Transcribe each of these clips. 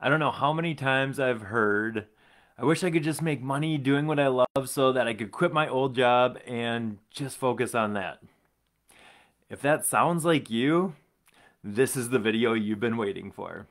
I don't know how many times I've heard, I wish I could just make money doing what I love so that I could quit my old job and just focus on that. If that sounds like you, this is the video you've been waiting for.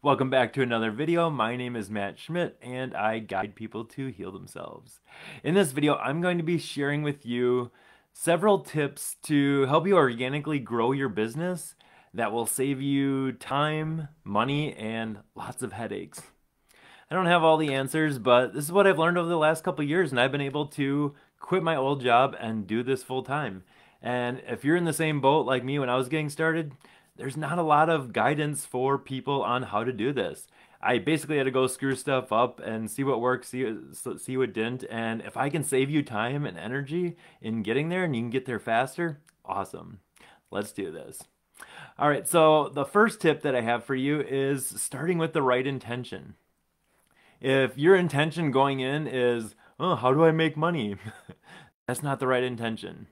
Welcome back to another video. My name is Matt Schmidt and I guide people to heal themselves. In this video, I'm going to be sharing with you several tips to help you organically grow your business that will save you time, money, and lots of headaches. I don't have all the answers, but this is what I've learned over the last couple of years, and I've been able to quit my old job and do this full time. And if you're in the same boat like me when I was getting started, there's not a lot of guidance for people on how to do this. I basically had to go screw stuff up and see what worked, see what didn't. And if I can save you time and energy in getting there and you can get there faster, awesome. Let's do this. All right, so the first tip that I have for you is starting with the right intention. If your intention going in is, oh, how do I make money? That's not the right intention.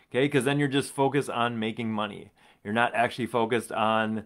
Okay, because then you're just focused on making money. You're not actually focused on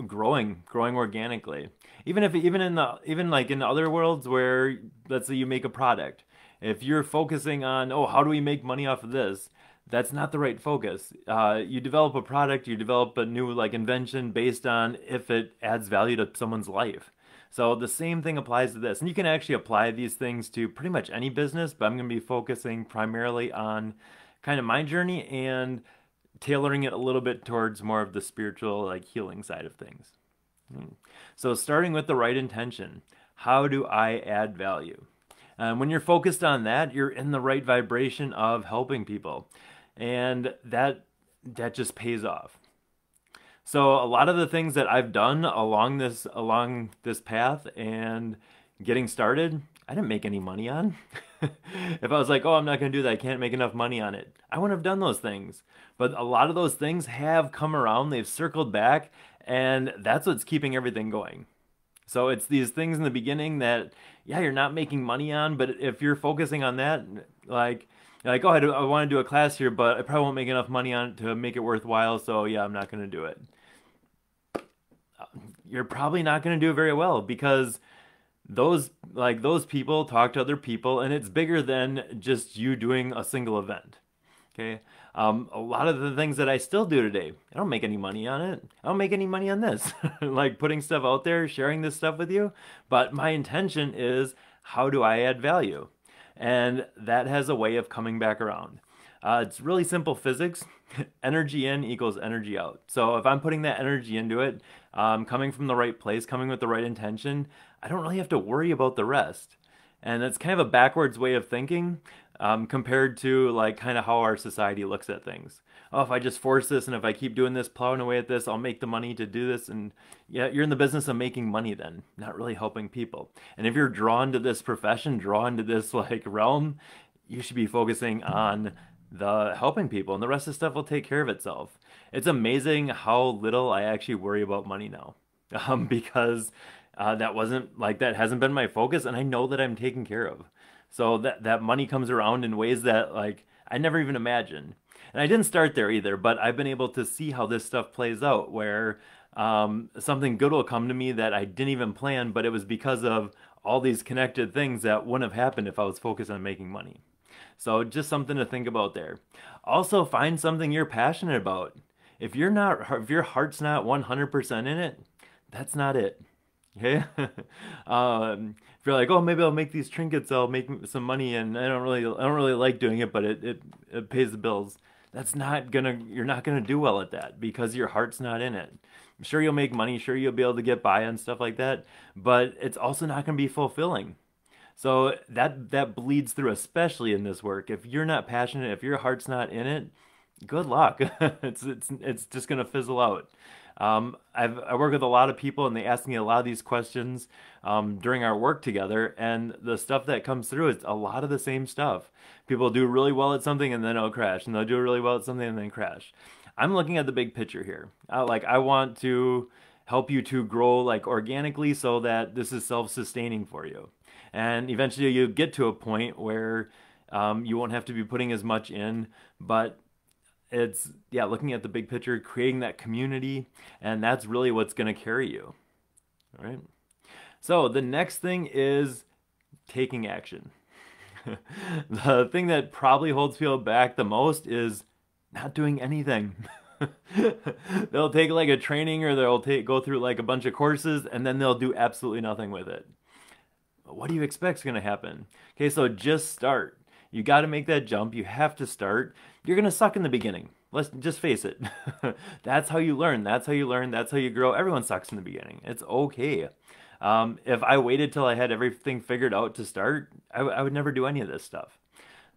growing organically. Even like in other worlds where, let's say you make a product, if you're focusing on, oh, how do we make money off of this? That's not the right focus. You develop a product, you develop a new like invention based on if it adds value to someone's life. So the same thing applies to this. And you can actually apply these things to pretty much any business, but I'm going to be focusing primarily on kind of my journey and tailoring it a little bit towards more of the spiritual, like healing side of things. So starting with the right intention, how do I add value? When you're focused on that, you're in the right vibration of helping people. And that just pays off. So a lot of the things that I've done along this path and getting started, I didn't make any money on. If I was like, oh, I'm not going to do that, I can't make enough money on it, I wouldn't have done those things. But a lot of those things have come around, they've circled back, and that's what's keeping everything going. So it's these things in the beginning that, yeah, you're not making money on, but if you're focusing on that, like oh, I want to do a class here, but I probably won't make enough money on it to make it worthwhile, so yeah, I'm not going to do it. You're probably not going to do it very well because those people talk to other people, and it's bigger than just you doing a single event. Okay. A lot of the things that I still do today, I don't make any money on it. I don't make any money on this, like putting stuff out there, sharing this stuff with you. But my intention is, how do I add value? And that has a way of coming back around. It's really simple physics. Energy in equals energy out. So if I'm putting that energy into it, coming from the right place, coming with the right intention, I don't really have to worry about the rest. And it's kind of a backwards way of thinking compared to like kind of how our society looks at things. Oh, if I just force this and if I keep doing this, plowing away at this, I'll make the money to do this. And yeah, you're in the business of making money then, not really helping people. And if you're drawn to this profession, drawn to this like realm, you should be focusing on the helping people, and the rest of the stuff will take care of itself. It's amazing how little I actually worry about money now, because that hasn't been my focus, and I know that I'm taken care of. So that money comes around in ways that like I never even imagined. And I didn't start there either, but I've been able to see how this stuff plays out, where something good will come to me that I didn't even plan, but it was because of all these connected things that wouldn't have happened if I was focused on making money. So just something to think about there. Also, find something you're passionate about. If your heart's not 100% in it, that's not it. Okay? If you're like, oh, maybe I'll make these trinkets, I'll make some money, and I don't really like doing it, but it pays the bills. You're not gonna do well at that because your heart's not in it. I'm sure you'll make money, sure you'll be able to get by and stuff like that, but it's also not gonna be fulfilling. So that bleeds through, especially in this work. If you're not passionate, if your heart's not in it, good luck. It's just gonna fizzle out. I work with a lot of people, and they ask me a lot of these questions during our work together, and the stuff that comes through is a lot of the same stuff. People do really well at something, and then it'll crash, and they'll do really well at something, and then crash. I'm looking at the big picture here. I want to help you to grow like organically so that this is self-sustaining for you. And eventually you get to a point where you won't have to be putting as much in, but it's, yeah, looking at the big picture, creating that community, and that's really what's going to carry you, all right? So the next thing is taking action. The thing that probably holds people back the most is not doing anything. They'll take like a training or go through like a bunch of courses and then they'll do absolutely nothing with it. What do you expect is going to happen? Okay, so just start. You got to make that jump. You have to start. You're going to suck in the beginning. Let's just face it. That's how you learn. That's how you learn. That's how you grow. Everyone sucks in the beginning. It's okay. If I waited till I had everything figured out to start, I would never do any of this stuff.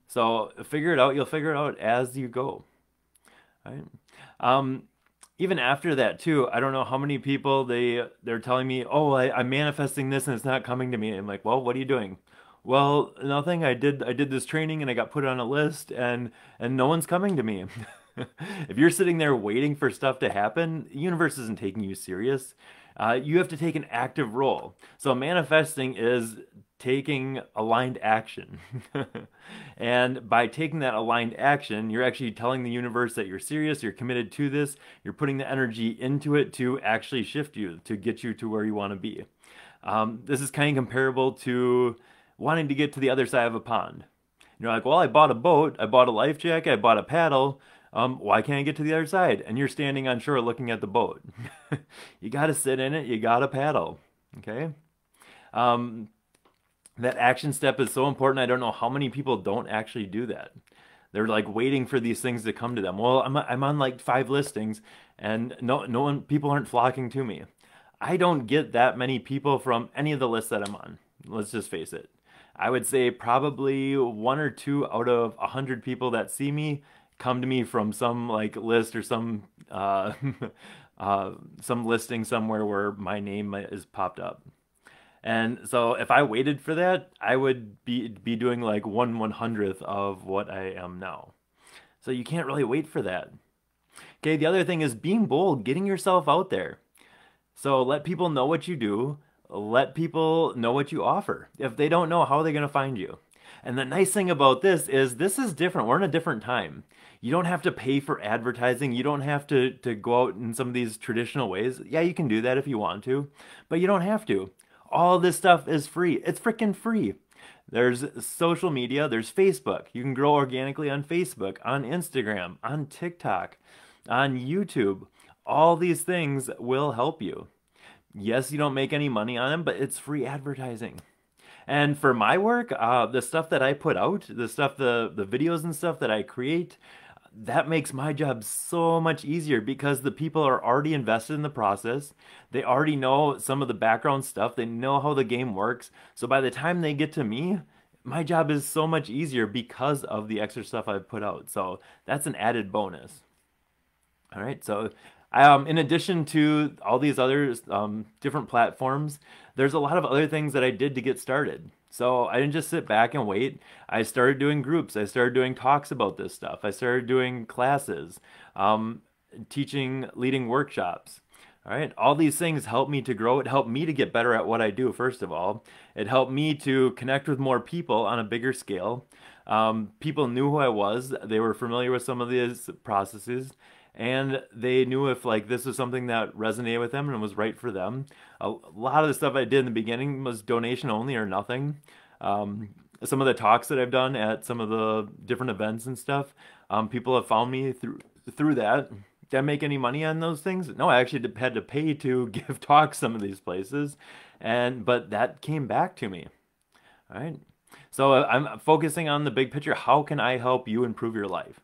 So figure it out. You'll figure it out as you go. Right? Um, Even after that too, I don't know how many people they're telling me, "Oh, I'm manifesting this and it's not coming to me." I'm like, "Well, what are you doing?" Well, nothing. I did this training and I got put on a list and no one's coming to me. If you're sitting there waiting for stuff to happen, the universe isn't taking you serious. You have to take an active role. So manifesting is taking aligned action. And by taking that aligned action, you're actually telling the universe that you're serious, you're committed to this, you're putting the energy into it to actually shift you, to get you to where you want to be. This is kind of comparable to wanting to get to the other side of a pond. You're like, well, I bought a boat, I bought a life jacket, I bought a paddle. Why can't I get to the other side? And you're standing on shore looking at the boat. You got to sit in it, you got to paddle. Okay? That action step is so important. I don't know how many people don't actually do that. They're like waiting for these things to come to them. Well, I'm on like 5 listings and no one, people aren't flocking to me. I don't get that many people from any of the lists that I'm on. Let's just face it. I would say probably 1 or 2 out of 100 people that see me come to me from some like list or some some listing somewhere where my name is popped up. And so if I waited for that, I would be doing like 1/100th of what I am now. So you can't really wait for that. Okay, the other thing is being bold, getting yourself out there. So let people know what you do. Let people know what you offer. If they don't know, how are they going to find you? And the nice thing about this is different. We're in a different time. You don't have to pay for advertising. You don't have to go out in some of these traditional ways. Yeah, you can do that if you want to, but you don't have to. All this stuff is free. It's freaking free. There's social media, there's Facebook. You can grow organically on Facebook, on Instagram, on TikTok, on YouTube. All these things will help you. Yes, you don't make any money on them, but it's free advertising. And for my work, the stuff that I put out, the videos and stuff that I create, that makes my job so much easier because the people are already invested in the process. They already know some of the background stuff. They know how the game works. So by the time they get to me, my job is so much easier because of the extra stuff I've put out. So that's an added bonus. All right, so in addition to all these other different platforms, there's a lot of other things that I did to get started. So I didn't just sit back and wait. I started doing groups. I started doing talks about this stuff. I started doing classes, teaching, leading workshops. All right, all these things helped me to grow. It helped me to get better at what I do, first of all. It helped me to connect with more people on a bigger scale. People knew who I was. They were familiar with some of these processes. And they knew if like this was something that resonated with them and was right for them. A lot of the stuff I did in the beginning was donation only or nothing. Some of the talks that I've done at some of the different events and stuff, people have found me through that. Did I make any money on those things? No, I actually had to pay to give talks some of these places, but that came back to me. All right. So I'm focusing on the big picture. How can I help you improve your life?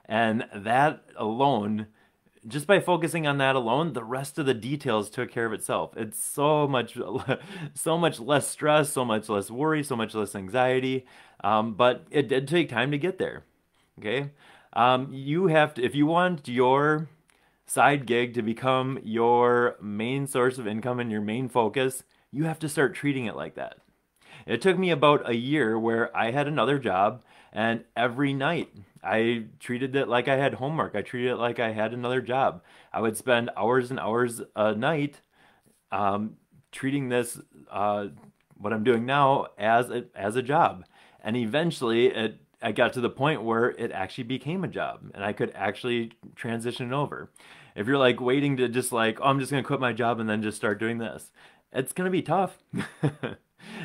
And that alone, just by focusing on that alone, the rest of the details took care of itself. It's so much less stress, so much less worry, so much less anxiety. But it did take time to get there. Okay, you have to, if you want your side gig to become your main source of income and your main focus, you have to start treating it like that. It took me about a year where I had another job, and every night I treated it like I had homework. I treated it like I had another job. I would spend hours and hours a night treating this, what I'm doing now, as a job. And eventually I got to the point where it actually became a job, and I could actually transition it over. If you're like waiting to just like, oh, I'm just going to quit my job and then just start doing this, It's gonna be tough.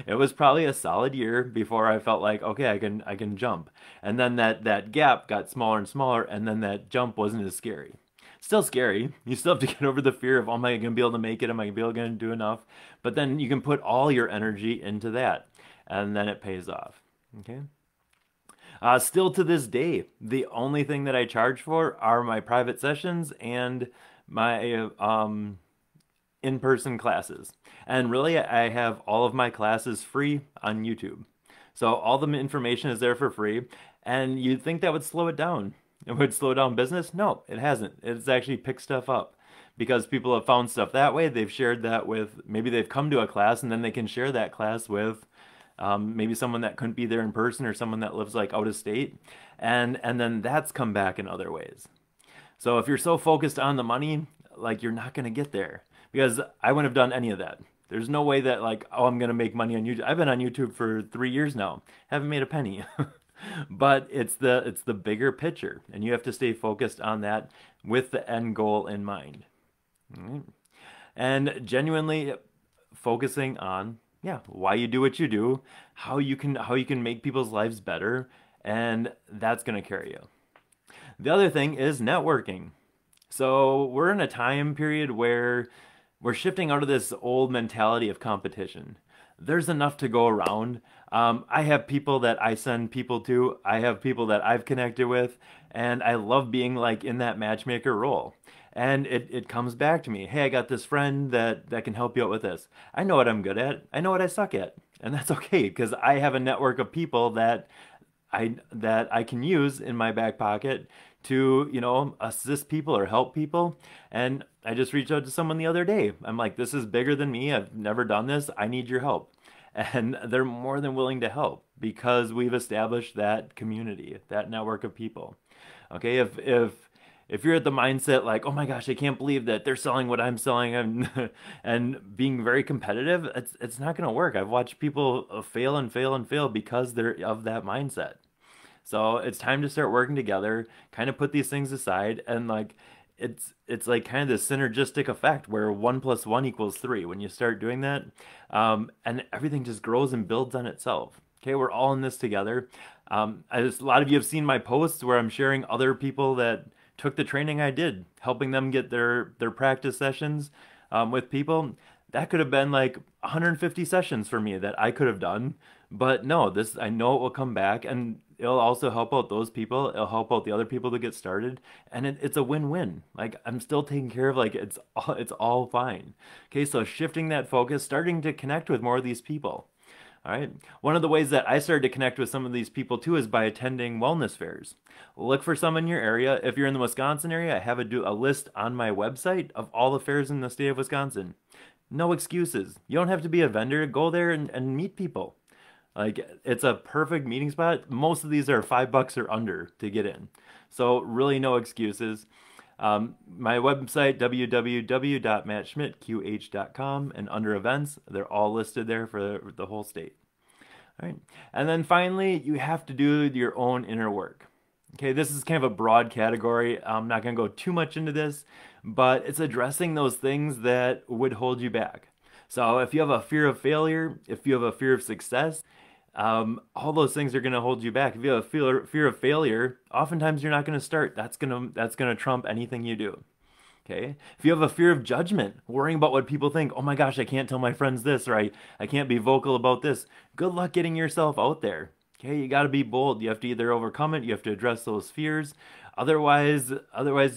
It was probably a solid year before I felt like, okay, I can jump. And then that gap got smaller and smaller, and then that jump wasn't as scary. Still scary. You still have to get over the fear of, oh, am I gonna be able to make it? Am I gonna be able to do enough? But then you can put all your energy into that, and then it pays off. Okay. Still to this day, the only thing that I charge for are my private sessions and my in-person classes. And really, I have all of my classes free on YouTube. So all the information is there for free. And you'd think that would slow it down. It would slow down business? No, it hasn't. It's actually picked stuff up because people have found stuff that way. They've shared that with, maybe they've come to a class and then they can share that class with maybe someone that couldn't be there in person or someone that lives like out of state. And then that's come back in other ways. So if you're so focused on the money, like you're not going to get there because I wouldn't have done any of that. There's no way that like, oh, I'm going to make money on YouTube. I've been on YouTube for 3 years now. Haven't made a penny. But it's the bigger picture, and you have to stay focused on that with the end goal in mind. All right. And genuinely focusing on, yeah, why you do what you do, how you can make people's lives better, and that's going to carry you. The other thing is networking. So we're in a time period where we're shifting out of this old mentality of competition. There's enough to go around. I have people that I send people to. I have people that I've connected with, and I love being like in that matchmaker role. And it comes back to me. Hey, I got this friend that can help you out with this. I know what I'm good at. I know what I suck at. And that's okay because I have a network of people that I can use in my back pocket to, assist people or help people. And I just reached out to someone the other day. I'm like, this is bigger than me. I've never done this. I need your help. And they're more than willing to help because we've established that community, that network of people. Okay, if you're at the mindset like, oh my gosh, I can't believe that they're selling what I'm selling and being very competitive, it's not going to work. I've watched people fail and fail and fail because they're of that mindset. So it's time to start working together, kind of put these things aside, and like it's like kind of this synergistic effect where 1 + 1 = 3 when you start doing that, and everything just grows and builds on itself. Okay, we're all in this together. A lot of you have seen my posts where I'm sharing other people that took the training I did, helping them get their practice sessions with people. That could have been like 150 sessions for me that I could have done. But no, this I know it will come back and it'll also help out those people. It'll help out the other people to get started. And it's a win-win. Like I'm still taking care of like it's all fine. Okay, so shifting that focus, starting to connect with more of these people. All right. One of the ways that I started to connect with some of these people too is by attending wellness fairs. Look for some in your area. If you're in the Wisconsin area, I have a list on my website of all the fairs in the state of Wisconsin. No excuses. You don't have to be a vendor. Go there and meet people. Like it's a perfect meeting spot. Most of these are $5 or under to get in. So really no excuses. My website, www.mattschmidtqh.com, and under events, they're all listed there for the whole state. All right. And then finally, you have to do your own inner work. Okay, this is kind of a broad category. I'm not going to go too much into this, but it's addressing those things that would hold you back. So if you have a fear of failure, if you have a fear of success, all those things are going to hold you back. If you have a fear of failure, oftentimes you're not going to start. That's gonna trump anything you do. Okay. If you have a fear of judgment, worrying about what people think, oh my gosh, I can't tell my friends this, or I can't be vocal about this. Good luck getting yourself out there. Okay, you got to be bold. You have to either overcome it, you have to address those fears. Otherwise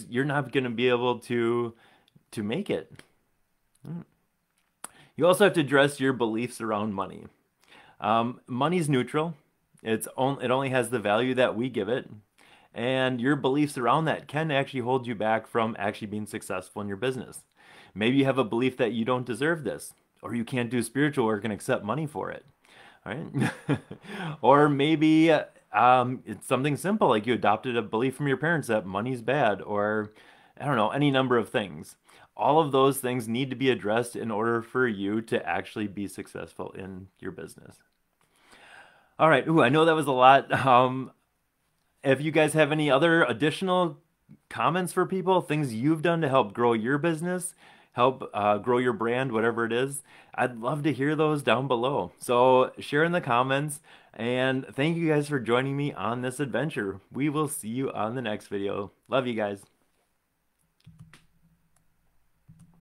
you're not going to be able to make it. You also have to address your beliefs around money. Money's neutral. It only has the value that we give it. And your beliefs around that can actually hold you back from actually being successful in your business. Maybe you have a belief that you don't deserve this, or you can't do spiritual work and accept money for it. All right? Or maybe it's something simple, like you adopted a belief from your parents that money's bad, or I don't know, any number of things. All of those things need to be addressed in order for you to actually be successful in your business. All right. Ooh, I know that was a lot. If you guys have any other additional comments for people, things you've done to help grow your business, help grow your brand, whatever it is, I'd love to hear those down below. So share in the comments, and thank you guys for joining me on this adventure. We will see you on the next video. Love you guys.